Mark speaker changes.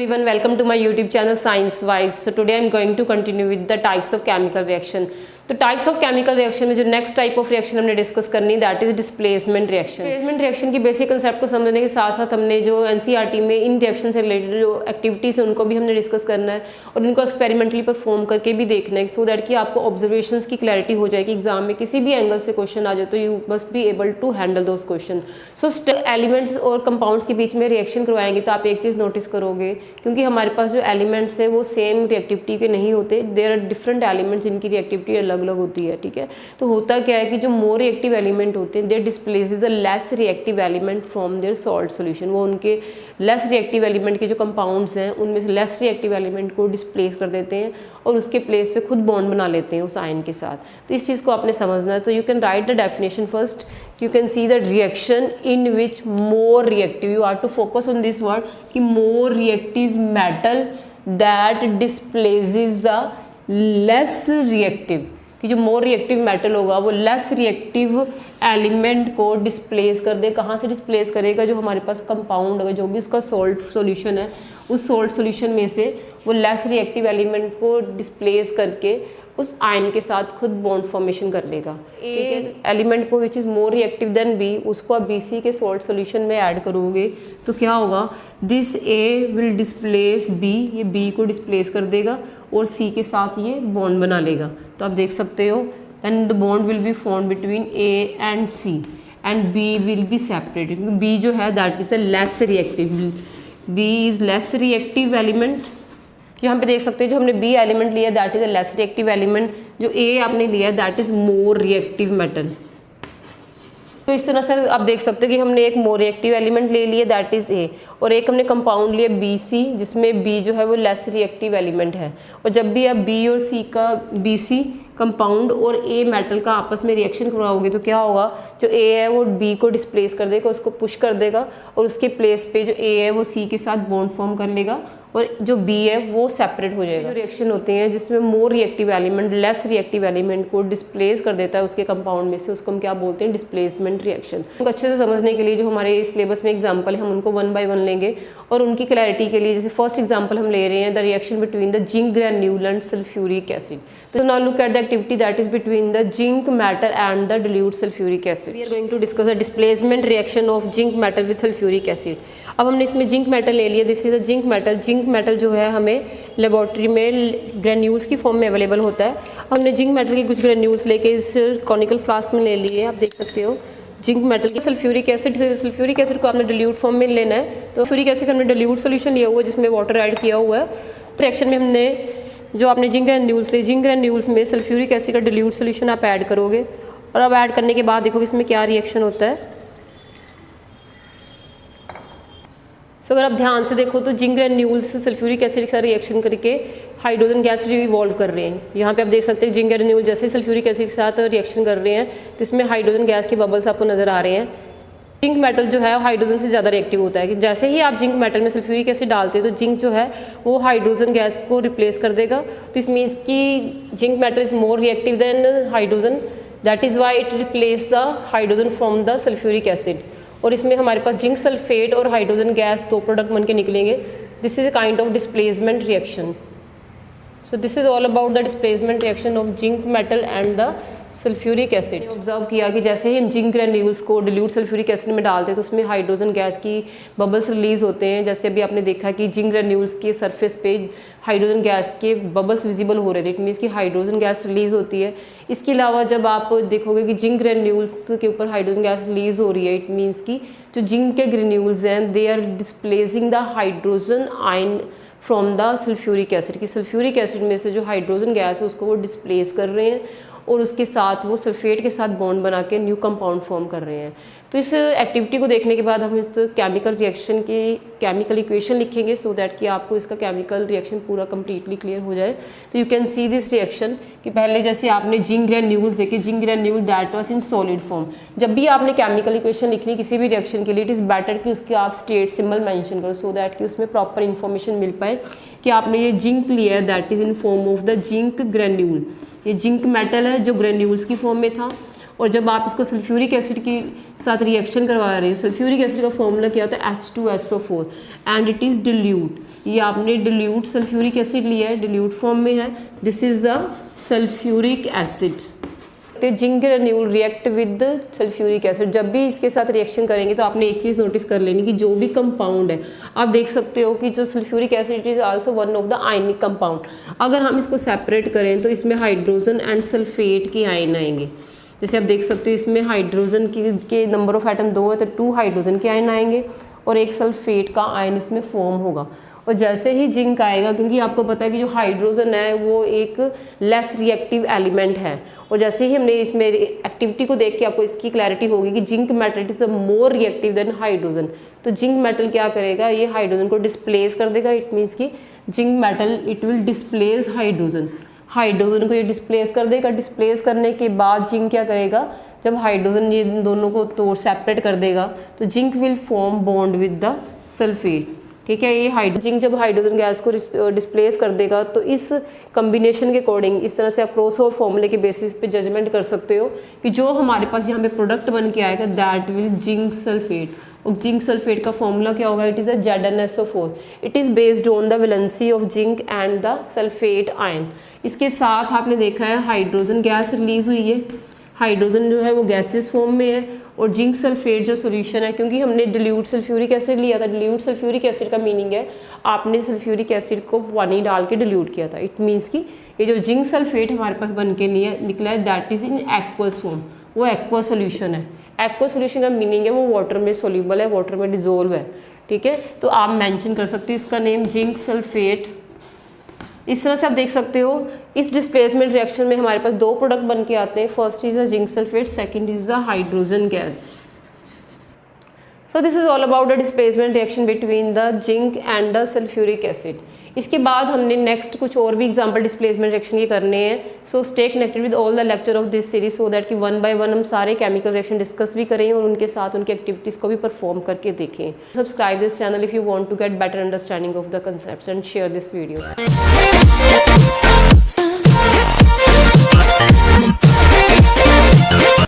Speaker 1: everyone, welcome to my YouTube channel Science Vibes. So today I'm going to continue with the types of chemical reaction. तो types of chemical reaction में जो next type of reaction हमने discuss करनी that is displacement reaction. Displacement reaction की basic concept को समझने के साथ साथ हमने जो एनसीईआरटी में इन रिएक्शन से रिलेटेड जो एक्टिविटीज़ है उनको भी हमने डिस्कस करना है और इनको एक्सपेरिमेंटली परफॉर्म करके भी देखना है सो दैट कि आपको ऑब्जर्वेशंस की क्लैरिटी हो जाए कि एग्जाम में किसी भी एंगल से क्वेश्चन आ जाए तो you must be able to handle those question. So elements और कंपाउंड्स के बीच में रिएक्शन करवाएंगे तो आप एक चीज़ नोटिस करोगे, क्योंकि हमारे पास जो एलिमेंट्स है वो सेम रिएक्टिविटी के नहीं होते, देयर आर डिफरेंट एलिमेंट्स जिनकी रिएक्टिविटी अलग अलग होती है। ठीक है, तो होता क्या है कि जो मोर रिएक्टिव एलिमेंट होते हैं they displaces the less reactive element from their salt solution. वो उनके लेस रिएक्टिव एलिमेंट के जो कंपाउंड्स हैं उनमें से लेस रिएक्टिव एलिमेंट को डिस्प्लेस कर देते हैं और उसके प्लेस पे खुद बॉन्ड बना लेते हैं उस आयन के साथ। तो इस चीज़ को आपने समझना है। तो you can write the definition first, you can see the reaction in which more reactive, you have to focus on this word कि more reactive metal that displaces the less reactive, कि जो मोर रिएक्टिव मेटल होगा वो less reactive element को displace कर दे। कहाँ से displace करेगा? जो हमारे पास कंपाउंड होगा, जो भी उसका सॉल्ट सॉल्यूशन है, उस सॉल्ट सॉल्यूशन में से वो लेस रिएक्टिव एलिमेंट को डिस्प्लेस करके उस आयन के साथ खुद बॉन्ड फॉर्मेशन कर लेगा। ए एलिमेंट को which is more reactive than B, उसको आप बी सी के सॉल्ट सॉल्यूशन में ऐड करोगे तो क्या होगा? This A will displace B, ये बी को डिस्प्लेस कर देगा और सी के साथ ये बॉन्ड बना लेगा। तो आप देख सकते हो and the bond will be form between A and C and B will be separated, क्योंकि बी जो है that is a less reactive, B is less reactive element. यहाँ पे देख सकते हैं जो हमने बी एलिमेंट लिया that is a less reactive element, जो ए आपने लिया that is more reactive metal. तो इस तरह से आप देख सकते हैं कि हमने एक मोर रिएक्टिव एलिमेंट ले लिया दैट इज ए, और एक हमने कंपाउंड लिया बी सी जिसमें बी जो है वो लेस रिएक्टिव एलिमेंट है। और जब भी आप बी और सी का, बी सी कंपाउंड और ए मेटल का आपस में रिएक्शन करवाओगे तो क्या होगा? जो ए है वो बी को डिस्प्लेस कर देगा, उसको पुश कर देगा और उसके प्लेस पे जो ए है वो सी के साथ बॉन्ड फॉर्म कर लेगा और जो बी है वो सेपरेट हो जाएगा। जो रिएक्शन होते हैं जिसमें more reactive element less reactive element को डिस्प्लेस कर देता है उसके कंपाउंड में से, उसको हम क्या बोलते हैं? Displacement reaction. तो अच्छे से समझने के लिए जो हमारे सिलेबस में एग्जांपल है हम उनको वन बाय वन लेंगे और उनकी क्लैरिटी के लिए जैसे फर्स्ट एग्जांपल हम ले रहे हैं the reaction between the zinc granule and sulphuric acid. तो now look at the activity that is between the zinc metal and the dilute sulphuric acid. We are going to discuss the displacement reaction of zinc metal with sulphuric acid. अब हमने इसमें zinc metal ले लिया, this is the zinc metal. Zinc metal जो है हमें laboratory में granules की फॉर्म में अवेलेबल होता है। हमने जिंक मेटल के कुछ ग्रेन्यूल्स लेके इस कॉनिकल फ्लास्क में ले लिए। आप देख सकते हो जिंक मेटल की सल्फ्यूरिक एसिड को आपने डिल्यूट फॉर्म में लेना है। तो सल्फ्यूरिक एसिड हमने डिल्यूट सोल्यूशन लिया हुआ है जिसमें वाटर ऐड किया हुआ है। रिएक्शन में हमने जो आपने जिंक ग्रैन्यूल्स लिए, जिंक ग्रैन्यूल्स में सल्फ्यूरिक एसिड का डिल्यूट सोल्यूशन आप ऐड करोगे और अब ऐड करने के बाद देखो इसमें क्या रिएक्शन होता है। सो अगर आप ध्यान से देखो तो जिंक ग्रैन्यूल्स सल्फ्यूरिक एसिड के साथ रिएक्शन करके हाइड्रोजन गैस इवॉल्व कर रहे हैं। यहाँ पे आप देख सकते हैं जिंक ग्रैन्यूल जैसे सल्फ्यूरिक एसिड के साथ रिएक्शन कर रहे हैं तो इसमें हाइड्रोजन गैस के बबल्स आपको नजर आ रहे हैं। जिंक मेटल जो है हाइड्रोजन से ज़्यादा रिएक्टिव होता है कि जैसे ही आप जिंक मेटल में सल्फ्यूरिक एसिड डालते हैं तो जिंक जो है वो हाइड्रोजन गैस को रिप्लेस कर देगा। तो इस मीन्स कि zinc metal is more reactive then hydrogen, that is why it replace the hydrogen from the sulphuric acid. और इसमें हमारे पास जिंक सल्फेट और हाइड्रोजन गैस दो प्रोडक्ट बन के निकलेंगे। This is a kind of displacement reaction. So this is all about the displacement reaction of zinc metal and the sulphuric acid. Observe किया कि जैसे ही हम जिंक ग्रैन्यूल्स को डिल्यूट सल्फ्यूरिक एसिड में डालते हैं तो उसमें हाइड्रोजन गैस की बबल्स रिलीज होते हैं। जैसे अभी आपने देखा कि जिंक ग्रैन्यूल्स के सरफेस पे हाइड्रोजन गैस के बबल्स विजिबल हो रहे थे, इट मीन्स कि हाइड्रोजन गैस रिलीज होती है। इसके अलावा जब आप देखोगे कि जिंक ग्रैन्यूल्स के ऊपर हाइड्रोजन गैस रिलीज हो रही है, इट मीन्स कि जो जिंक के ग्रैन्यूल्स हैं they are displacing the hydrogen ion from the sulphuric acid, की सल्फ्यूरिक एसिड में से जो हाइड्रोजन गैस है उसको वो डिस्प्लेस कर रहे हैं और उसके साथ वो सल्फेट के साथ बॉन्ड बना के न्यू कंपाउंड फॉर्म कर रहे हैं। तो इस एक्टिविटी को देखने के बाद हम इस केमिकल रिएक्शन की केमिकल इक्वेशन लिखेंगे सो दैट कि आपको इसका केमिकल रिएक्शन पूरा कंप्लीटली क्लियर हो जाए। तो you can see this reaction कि पहले जैसे आपने जिंक ग्रैन्यूल्स देखे, zinc granule that was in solid form. जब भी आपने केमिकल इक्वेशन लिखनी किसी भी रिएक्शन के लिए इट इज़ बेटर कि उसके आप स्टेट सिंबल मेंशन करो सो दैट कि उसमें प्रॉपर इन्फॉर्मेशन मिल पाए कि आपने ये जिंक लिया है that is in form of the zinc granule. ये जिंक मेटल है जो ग्रैन्यूल्स की फॉर्म में था और जब आप इसको सल्फ्यूरिक एसिड के साथ रिएक्शन करवा रहे हो, सल्फ्यूरिक एसिड का फॉर्मूला क्या होता है H2SO4 and it is dilute. ये आपने डिल्यूट सल्फ्यूरिक एसिड लिया है, डिल्यूट फॉर्म में है, this is a sulphuric acid. तो zinc granule react with sulphuric acid, जब भी इसके साथ रिएक्शन करेंगे तो आपने एक चीज़ नोटिस कर लेनी कि जो भी कंपाउंड है, आप देख सकते हो कि जो sulphuric acid is also one of the ionic compound. अगर हम इसको सेपरेट करें तो इसमें हाइड्रोजन एंड सल्फेट के आयन आएंगे। जैसे आप देख सकते हो इसमें हाइड्रोजन के नंबर ऑफ एटम 2 है तो 2 हाइड्रोजन के आयन आएंगे और एक सल्फेट का आयन इसमें फॉर्म होगा। और जैसे ही जिंक आएगा, क्योंकि आपको पता है कि जो हाइड्रोजन है वो एक लेस रिएक्टिव एलिमेंट है, और जैसे ही हमने इसमें एक्टिविटी को देख के आपको इसकी क्लैरिटी होगी कि zinc metal is the more reactive then hydrogen. तो जिंक मेटल क्या करेगा, ये हाइड्रोजन को डिस्प्लेस कर देगा। इट मीन्स कि zinc metal it will displace hydrogen, hydrogen को ये डिस्प्लेस कर देगा। डिस्प्लेस करने के बाद जिंक क्या करेगा, जब हाइड्रोजन ये दोनों को तोड़ सेपरेट कर देगा तो zinc will form bond with the sulphate. ठीक है, ये जिंक जब हाइड्रोजन गैस को डिस्प्लेस कर देगा तो इस कम्बिनेशन के अकॉर्डिंग इस तरह से आप क्रॉसओवर फॉर्मूले के बेसिस पे जजमेंट कर सकते हो कि जो हमारे पास यहाँ पे प्रोडक्ट बन के आएगा दैट विल जिंक सल्फेट। और जिंक सल्फेट का फॉर्मूला क्या होगा, it is a ZnSO4। It is based on the valency of zinc and the sulphate ion. इसके साथ आपने देखा है हाइड्रोजन गैस रिलीज हुई है, हाइड्रोजन जो है वो गैसेस फॉर्म में है, और जिंक सल्फेट जो सॉल्यूशन है, क्योंकि हमने डिल्यूट सल्फ्यूरिक एसिड लिया था। डिल्यूट सल्फ्यूरिक एसिड का मीनिंग है आपने सल्फ्यूरिक एसिड को पानी डाल के डिल्यूट किया था। इट मीन्स कि ये जो जिंक सल्फेट हमारे पास बन के निकला है that is in aqueous form, वो एक्वा सॉल्यूशन है। एक्वा सॉल्यूशन का मीनिंग है वो वाटर में सोल्यूबल है, वाटर में डिजोल्व है। ठीक है, तो आप मेंशन कर सकते हो इसका नेम जिंक सल्फेट। इस तरह से आप देख सकते हो इस डिस्प्लेसमेंट रिएक्शन में हमारे पास 2 प्रोडक्ट बन के आते हैं। First is the zinc sulphate, second is the hydrogen gas. So this is all about the displacement reaction between the zinc and the sulphuric acid. इसके बाद हमने नेक्स्ट कुछ और भी एग्जांपल डिस्प्लेसमेंट रिएक्शन के करने हैं। So stay connected with all the lecture of this series so that कि 1 बाय 1 हम सारे केमिकल रिएक्शन डिस्कस भी करें और उनके साथ उनकी एक्टिविटीज़ को भी परफॉर्म करके देखें। Subscribe this channel if you want to get better understanding of the concepts and share this video.